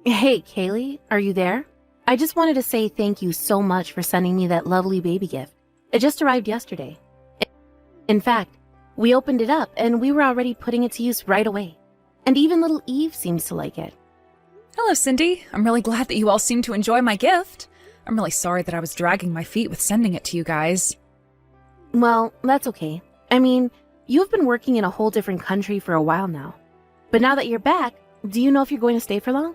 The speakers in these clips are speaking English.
Hey, Kaylee, are you there? I just wanted to say thank you so much for sending me that lovely baby gift. It just arrived yesterday. In fact, we opened it up and we were already putting it to use right away. And even little Eve seems to like it. Hello, Cindy. I'm really glad that you all seem to enjoy my gift. I'm really sorry that I was dragging my feet with sending it to you guys. Well, that's okay. I mean, you've been working in a whole different country for a while now. But now that you're back, do you know if you're going to stay for long?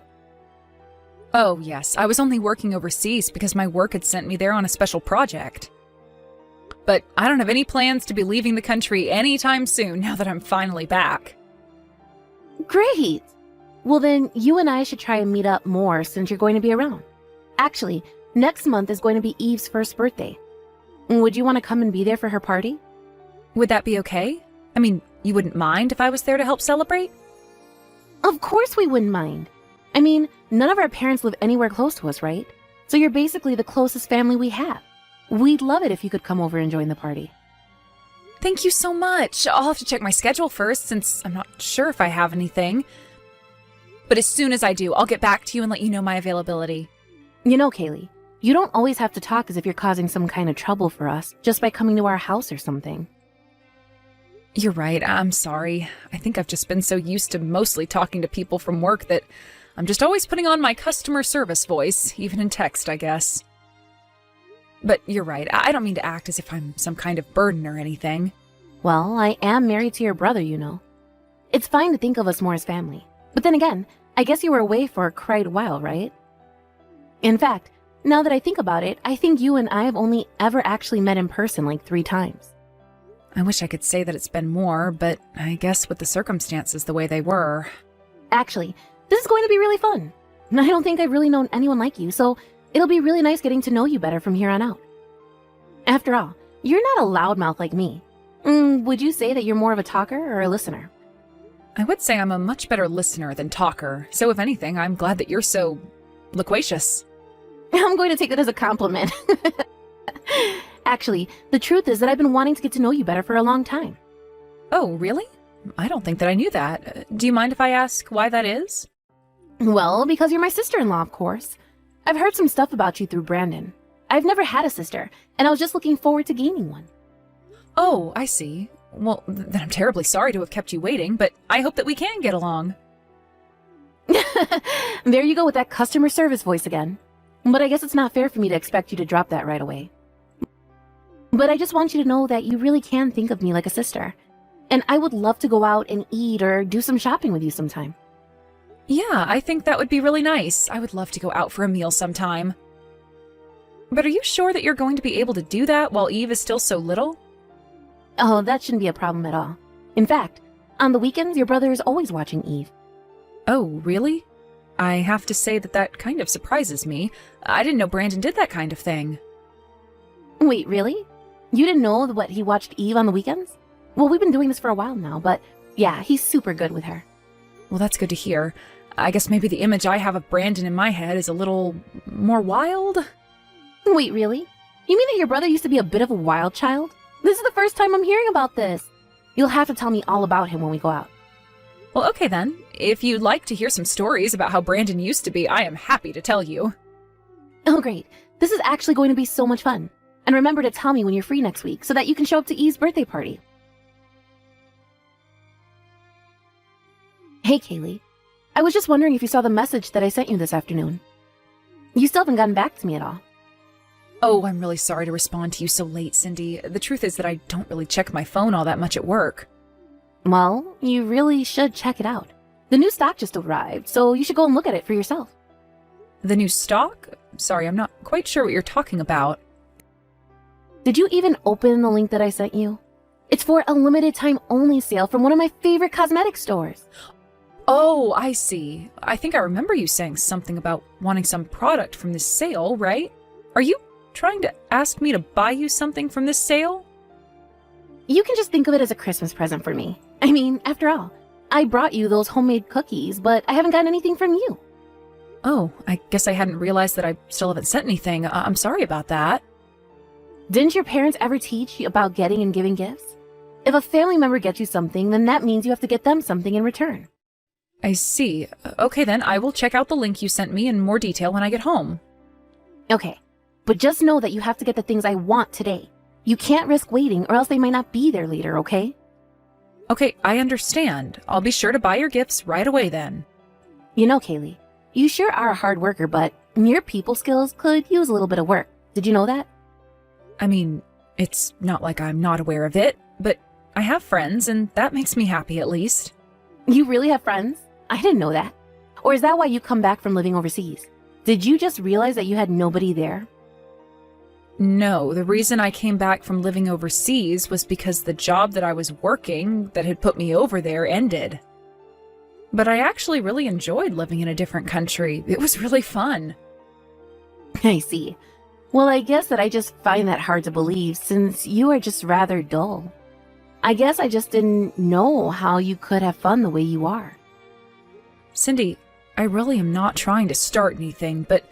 Oh, yes. I was only working overseas because my work had sent me there on a special project. But I don't have any plans to be leaving the country anytime soon now that I'm finally back. Great! Well then, you and I should try and meet up more since you're going to be around. Actually, next month is going to be Eve's first birthday. Would you want to come and be there for her party? Would that be okay? I mean, you wouldn't mind if I was there to help celebrate? Of course we wouldn't mind. I mean, none of our parents live anywhere close to us, right? So you're basically the closest family we have. We'd love it if you could come over and join the party. Thank you so much. I'll have to check my schedule first since I'm not sure if I have anything. But as soon as I do, I'll get back to you and let you know my availability. You know, Kaylee, you don't always have to talk as if you're causing some kind of trouble for us just by coming to our house or something. You're right. I'm sorry. I think I've just been so used to mostly talking to people from work that I'm just always putting on my customer service voice, even in text, I guess. But you're right. I don't mean to act as if I'm some kind of burden or anything. Well, I am married to your brother, you know. It's fine to think of us more as family. But then again, I guess you were away for quite a while, right? In fact, now that I think about it, I think you and I have only ever actually met in person like 3 times. I wish I could say that it's been more, but I guess with the circumstances the way they were. Actually, this is going to be really fun. I don't think I've really known anyone like you, so it'll be really nice getting to know you better from here on out. After all, you're not a loudmouth like me. Would you say that you're more of a talker or a listener? I would say I'm a much better listener than talker, so if anything, I'm glad that you're so loquacious. I'm going to take that as a compliment. Actually, the truth is that I've been wanting to get to know you better for a long time. Oh, really? I don't think that I knew that. Do you mind if I ask why that is? Well, because you're my sister-in-law, of course. I've heard some stuff about you through Brandon. I've never had a sister, and I was just looking forward to gaining one. Oh, I see. Well, then I'm terribly sorry to have kept you waiting, but I hope that we can get along. There you go with that customer service voice again. But I guess it's not fair for me to expect you to drop that right away. But I just want you to know that you really can think of me like a sister. And I would love to go out and eat or do some shopping with you sometime. Yeah, I think that would be really nice. I would love to go out for a meal sometime. But are you sure that you're going to be able to do that while Eve is still so little? Oh, that shouldn't be a problem at all. In fact, on the weekends, your brother is always watching Eve. Oh, really? I have to say that that kind of surprises me. I didn't know Brandon did that kind of thing. Wait, really? You didn't know what he watched Eve on the weekends? Well, we've been doing this for a while now, but yeah, he's super good with her. Well, that's good to hear. I guess maybe the image I have of Brandon in my head is a little more wild? Wait, really? You mean that your brother used to be a bit of a wild child? This is the first time I'm hearing about this. You'll have to tell me all about him when we go out. Well, okay then. If you'd like to hear some stories about how Brandon used to be, I am happy to tell you. Oh, great. This is actually going to be so much fun. And remember to tell me when you're free next week so that you can show up to Eve's birthday party. Hey, Kaylee. I was just wondering if you saw the message that I sent you this afternoon. You still haven't gotten back to me at all. Oh, I'm really sorry to respond to you so late, Cindy. The truth is that I don't really check my phone all that much at work. Well, you really should check it out. The new stock just arrived, so you should go and look at it for yourself. The new stock? Sorry, I'm not quite sure what you're talking about. Did you even open the link that I sent you? It's for a limited time only sale from one of my favorite cosmetic stores. Oh, I see. I think I remember you saying something about wanting some product from this sale, right? Are you trying to ask me to buy you something from this sale? You can just think of it as a Christmas present for me. I mean, after all, I brought you those homemade cookies, but I haven't gotten anything from you. Oh, I guess I hadn't realized that I still haven't sent anything. I'm sorry about that. Didn't your parents ever teach you about getting and giving gifts? If a family member gets you something, then that means you have to get them something in return. I see. Okay then, I will check out the link you sent me in more detail when I get home. Okay, but just know that you have to get the things I want today. You can't risk waiting or else they might not be there later, okay? Okay, I understand. I'll be sure to buy your gifts right away then. You know, Kaylee, you sure are a hard worker, but your people skills could use a little bit of work. Did you know that? I mean, it's not like I'm not aware of it, but I have friends and that makes me happy at least. You really have friends? I didn't know that. Or is that why you come back from living overseas? Did you just realize that you had nobody there? No, the reason I came back from living overseas was because the job that I was working that had put me over there ended. But I actually really enjoyed living in a different country. It was really fun. I see. Well, I guess that I just find that hard to believe since you are just rather dull. I guess I just didn't know how you could have fun the way you are. Cindy, I really am not trying to start anything, but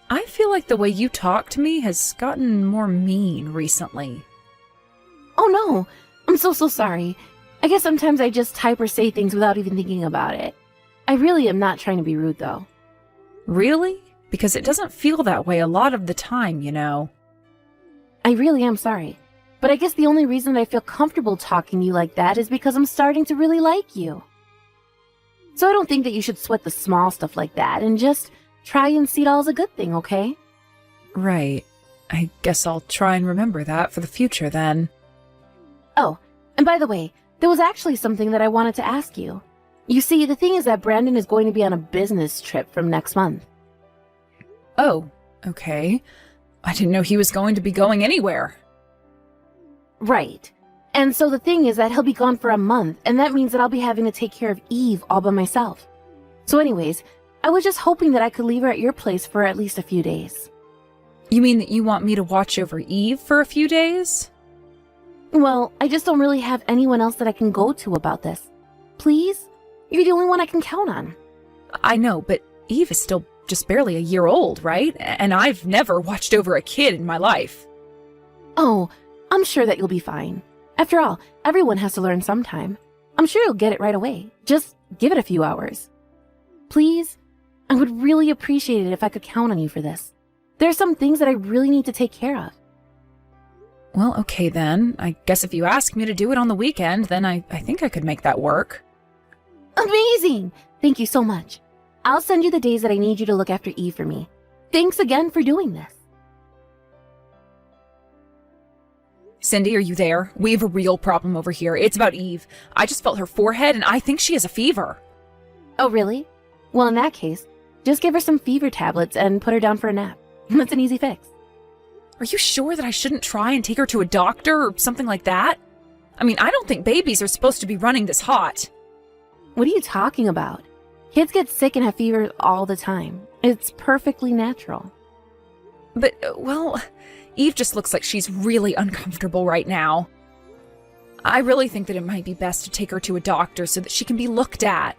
I feel like the way you talk to me has gotten more mean recently. Oh no, I'm so sorry. I guess sometimes I just type or say things without even thinking about it. I really am not trying to be rude though. Really? Because it doesn't feel that way a lot of the time, you know. I really am sorry. But I guess the only reason that I feel comfortable talking to you like that is because I'm starting to really like you. So I don't think that you should sweat the small stuff like that and just try and see it all as a good thing, okay? Right. I guess I'll try and remember that for the future then. Oh, and by the way, there was actually something that I wanted to ask you. You see, the thing is that Brandon is going to be on a business trip from next month. Oh, okay. I didn't know he was going to be going anywhere. Right. And so the thing is that he'll be gone for a month, and that means that I'll be having to take care of Eve all by myself. So anyways, I was just hoping that I could leave her at your place for at least a few days. You mean that you want me to watch over Eve for a few days? Well, I just don't really have anyone else that I can go to about this. Please? You're the only one I can count on. I know, but Eve is still just barely a year old, right? And I've never watched over a kid in my life. Oh, I'm sure that you'll be fine. After all, everyone has to learn sometime. I'm sure you'll get it right away. Just give it a few hours. Please? I would really appreciate it if I could count on you for this. There are some things that I really need to take care of. Well, okay then. I guess if you ask me to do it on the weekend, then I think I could make that work. Amazing! Thank you so much. I'll send you the days that I need you to look after Eve for me. Thanks again for doing this. Cindy, are you there? We have a real problem over here. It's about Eve. I just felt her forehead and I think she has a fever. Oh, really? Well, in that case, just give her some fever tablets and put her down for a nap. That's an easy fix. Are you sure that I shouldn't try and take her to a doctor or something like that? I mean, I don't think babies are supposed to be running this hot. What are you talking about? Kids get sick and have fever all the time. It's perfectly natural. But, well, Eve just looks like she's really uncomfortable right now. I really think that it might be best to take her to a doctor so that she can be looked at.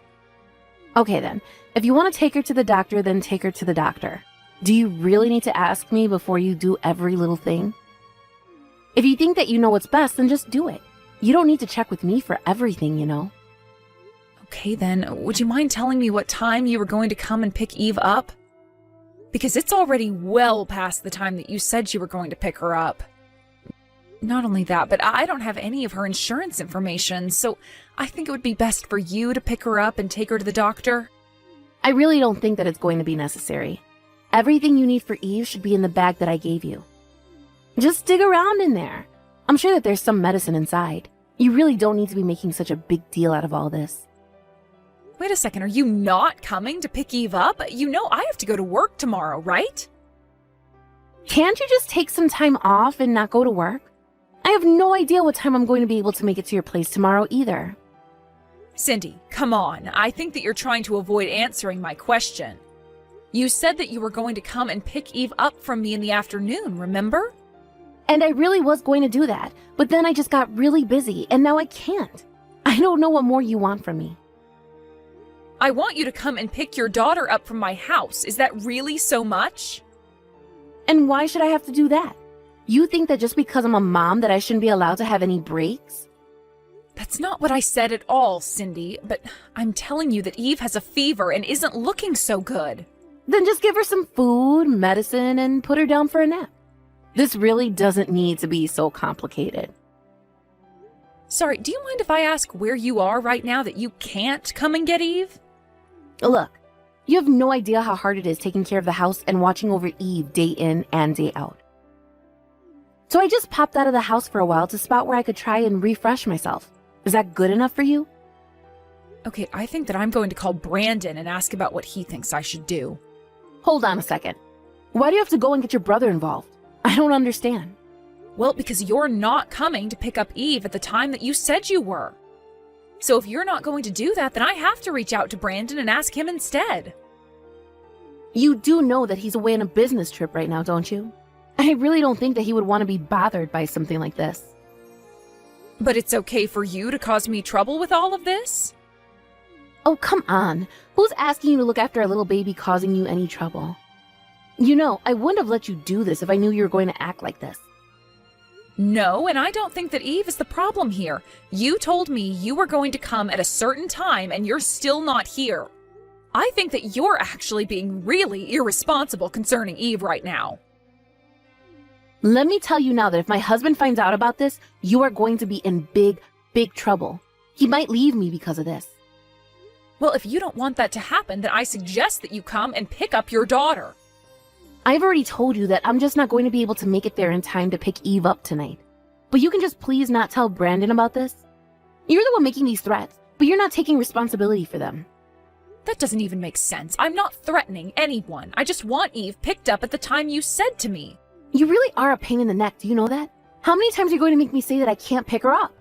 Okay then, if you want to take her to the doctor, then take her to the doctor. Do you really need to ask me before you do every little thing? If you think that you know what's best, then just do it. You don't need to check with me for everything, you know. Okay then, would you mind telling me what time you were going to come and pick Eve up? Because it's already well past the time that you said you were going to pick her up. Not only that, but I don't have any of her insurance information, so I think it would be best for you to pick her up and take her to the doctor. I really don't think that it's going to be necessary. Everything you need for Eve should be in the bag that I gave you. Just dig around in there. I'm sure that there's some medicine inside. You really don't need to be making such a big deal out of all this. Wait a second, are you not coming to pick Eve up? You know I have to go to work tomorrow, right? Can't you just take some time off and not go to work? I have no idea what time I'm going to be able to make it to your place tomorrow either. Cindy, come on. I think that you're trying to avoid answering my question. You said that you were going to come and pick Eve up from me in the afternoon, remember? And I really was going to do that, but then I just got really busy and now I can't. I don't know what more you want from me. I want you to come and pick your daughter up from my house. Is that really so much? And why should I have to do that? You think that just because I'm a mom that I shouldn't be allowed to have any breaks? That's not what I said at all, Cindy, but I'm telling you that Eve has a fever and isn't looking so good. Then just give her some food, medicine, and put her down for a nap. This really doesn't need to be so complicated. Sorry, do you mind if I ask where you are right now that you can't come and get Eve? Look, you have no idea how hard it is taking care of the house and watching over Eve day in and day out. So I just popped out of the house for a while to spot where I could try and refresh myself. Is that good enough for you? Okay, I think that I'm going to call Brandon and ask about what he thinks I should do. Hold on a second. Why do you have to go and get your brother involved? I don't understand. Well, because you're not coming to pick up Eve at the time that you said you were. So if you're not going to do that, then I have to reach out to Brandon and ask him instead. You do know that he's away on a business trip right now, don't you? I really don't think that he would want to be bothered by something like this. But it's okay for you to cause me trouble with all of this? Oh, come on. Who's asking you to look after a little baby causing you any trouble? You know, I wouldn't have let you do this if I knew you were going to act like this. No, and I don't think that Eve is the problem here. You told me you were going to come at a certain time and you're still not here. I think that you're actually being really irresponsible concerning Eve right now. Let me tell you now that if my husband finds out about this, you are going to be in big, big trouble. He might leave me because of this. Well, if you don't want that to happen, then I suggest that you come and pick up your daughter. I've already told you that I'm just not going to be able to make it there in time to pick Eve up tonight. But you can just please not tell Brandon about this? You're the one making these threats, but you're not taking responsibility for them. That doesn't even make sense. I'm not threatening anyone. I just want Eve picked up at the time you said to me. You really are a pain in the neck, do you know that? How many times are you going to make me say that I can't pick her up?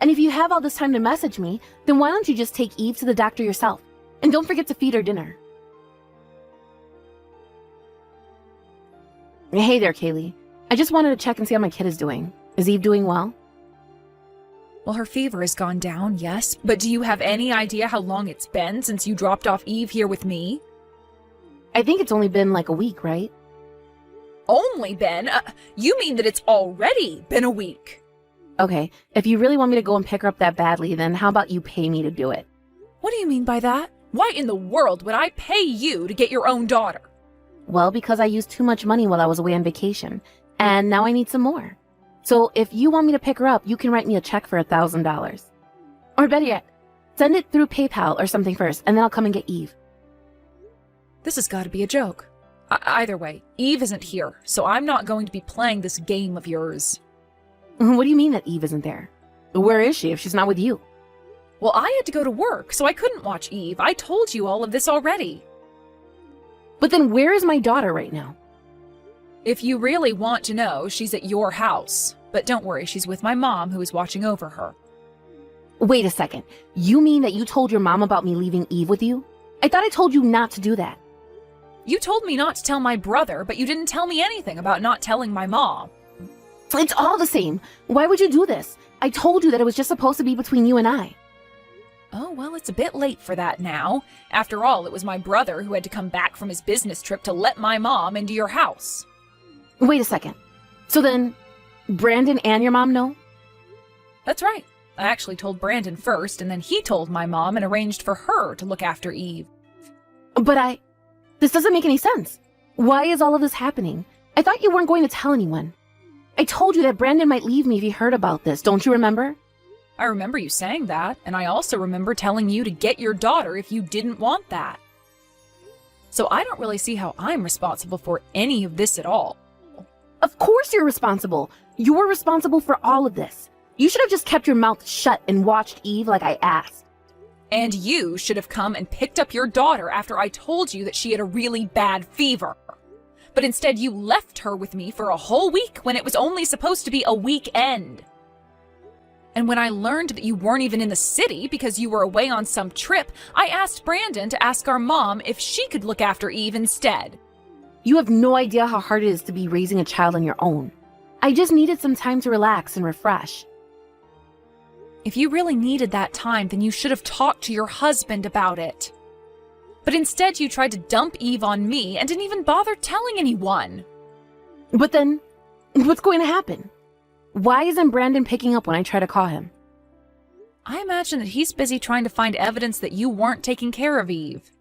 And if you have all this time to message me, then why don't you just take Eve to the doctor yourself? And don't forget to feed her dinner. Hey there, Kaylee. I just wanted to check and see how my kid is doing. Is Eve doing well? Well, her fever has gone down, yes. But do you have any idea how long it's been since you dropped off Eve here with me? I think it's only been like a week, right? Only been? You mean that it's already been a week? Okay, if you really want me to go and pick her up that badly, then how about you pay me to do it? What do you mean by that? Why in the world would I pay you to get your own daughter? Well, because I used too much money while I was away on vacation, and now I need some more. So if you want me to pick her up, you can write me a check for $1,000. Or better yet, send it through PayPal or something first, and then I'll come and get Eve. This has got to be a joke. Either way, Eve isn't here, so I'm not going to be playing this game of yours. What do you mean that Eve isn't there? Where is she if she's not with you? Well, I had to go to work, so I couldn't watch Eve. I told you all of this already. But then where is my daughter right now? If you really want to know, she's at your house. But don't worry, she's with my mom, who is watching over her. Wait a second. You mean that you told your mom about me leaving Eve with you? I thought I told you not to do that. You told me not to tell my brother, but you didn't tell me anything about not telling my mom. It's all the same. Why would you do this? I told you that it was just supposed to be between you and I. Oh, well, it's a bit late for that now. After all, it was my brother who had to come back from his business trip to let my mom into your house. Wait a second. So then, Brandon and your mom know? That's right. I actually told Brandon first, and then he told my mom and arranged for her to look after Eve. But this doesn't make any sense. Why is all of this happening? I thought you weren't going to tell anyone. I told you that Brandon might leave me if he heard about this, don't you remember? I remember you saying that, and I also remember telling you to get your daughter if you didn't want that. So I don't really see how I'm responsible for any of this at all. Of course you're responsible. You're responsible for all of this. You should have just kept your mouth shut and watched Eve like I asked. And you should have come and picked up your daughter after I told you that she had a really bad fever. But instead you left her with me for a whole week when it was only supposed to be a weekend. And when I learned that you weren't even in the city because you were away on some trip, I asked Brandon to ask our mom if she could look after Eve instead. You have no idea how hard it is to be raising a child on your own. I just needed some time to relax and refresh. If you really needed that time, then you should have talked to your husband about it. But instead you tried to dump Eve on me and didn't even bother telling anyone. But then, what's going to happen? Why isn't Brandon picking up when I try to call him? I imagine that he's busy trying to find evidence that you weren't taking care of Eve.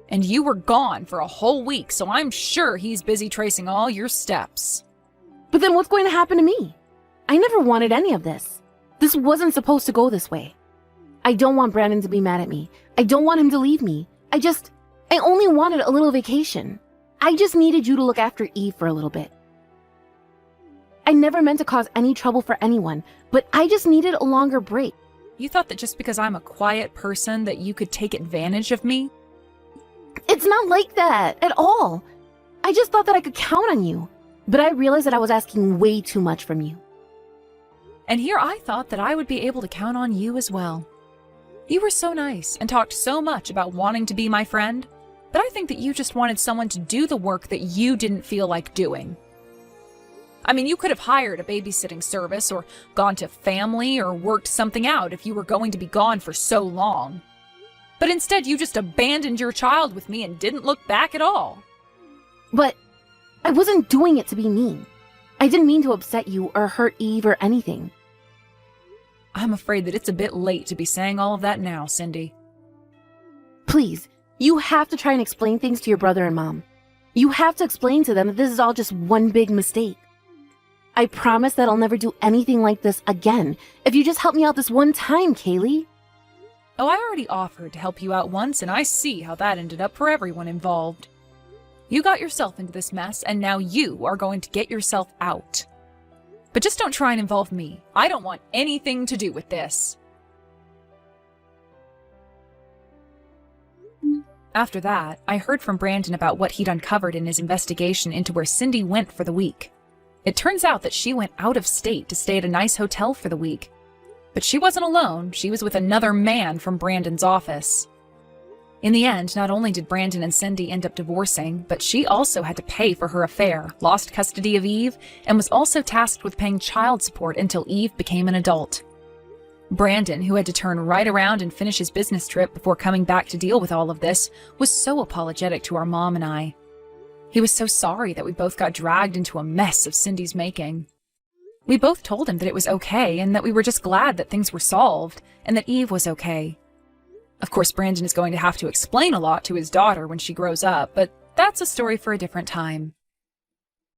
And you were gone for a whole week, so I'm sure he's busy tracing all your steps. But then what's going to happen to me? I never wanted any of this. This wasn't supposed to go this way. I don't want Brandon to be mad at me. I don't want him to leave me. I only wanted a little vacation. I just needed you to look after Eve for a little bit. I never meant to cause any trouble for anyone, but I just needed a longer break. You thought that just because I'm a quiet person that you could take advantage of me? It's not like that at all. I just thought that I could count on you, but I realized that I was asking way too much from you. And here I thought that I would be able to count on you as well. You were so nice and talked so much about wanting to be my friend, but I think that you just wanted someone to do the work that you didn't feel like doing. I mean, you could have hired a babysitting service or gone to family or worked something out if you were going to be gone for so long. But instead, you just abandoned your child with me and didn't look back at all. But I wasn't doing it to be mean. I didn't mean to upset you or hurt Eve or anything. I'm afraid that it's a bit late to be saying all of that now, Cindy. Please, you have to try and explain things to your brother and mom. You have to explain to them that this is all just one big mistake. I promise that I'll never do anything like this again if you just help me out this one time, Kaylee. Oh, I already offered to help you out once, and I see how that ended up for everyone involved. You got yourself into this mess, and now you are going to get yourself out. But just don't try and involve me. I don't want anything to do with this. After that, I heard from Brandon about what he'd uncovered in his investigation into where Cindy went for the week. It turns out that she went out of state to stay at a nice hotel for the week. But she wasn't alone, she was with another man from Brandon's office. In the end, not only did Brandon and Cindy end up divorcing, but she also had to pay for her affair, lost custody of Eve, and was also tasked with paying child support until Eve became an adult. Brandon, who had to turn right around and finish his business trip before coming back to deal with all of this, was so apologetic to our mom and I. He was so sorry that we both got dragged into a mess of Cindy's making. We both told him that it was okay and that we were just glad that things were solved and that Eve was okay. Of course, Brandon is going to have to explain a lot to his daughter when she grows up, but that's a story for a different time.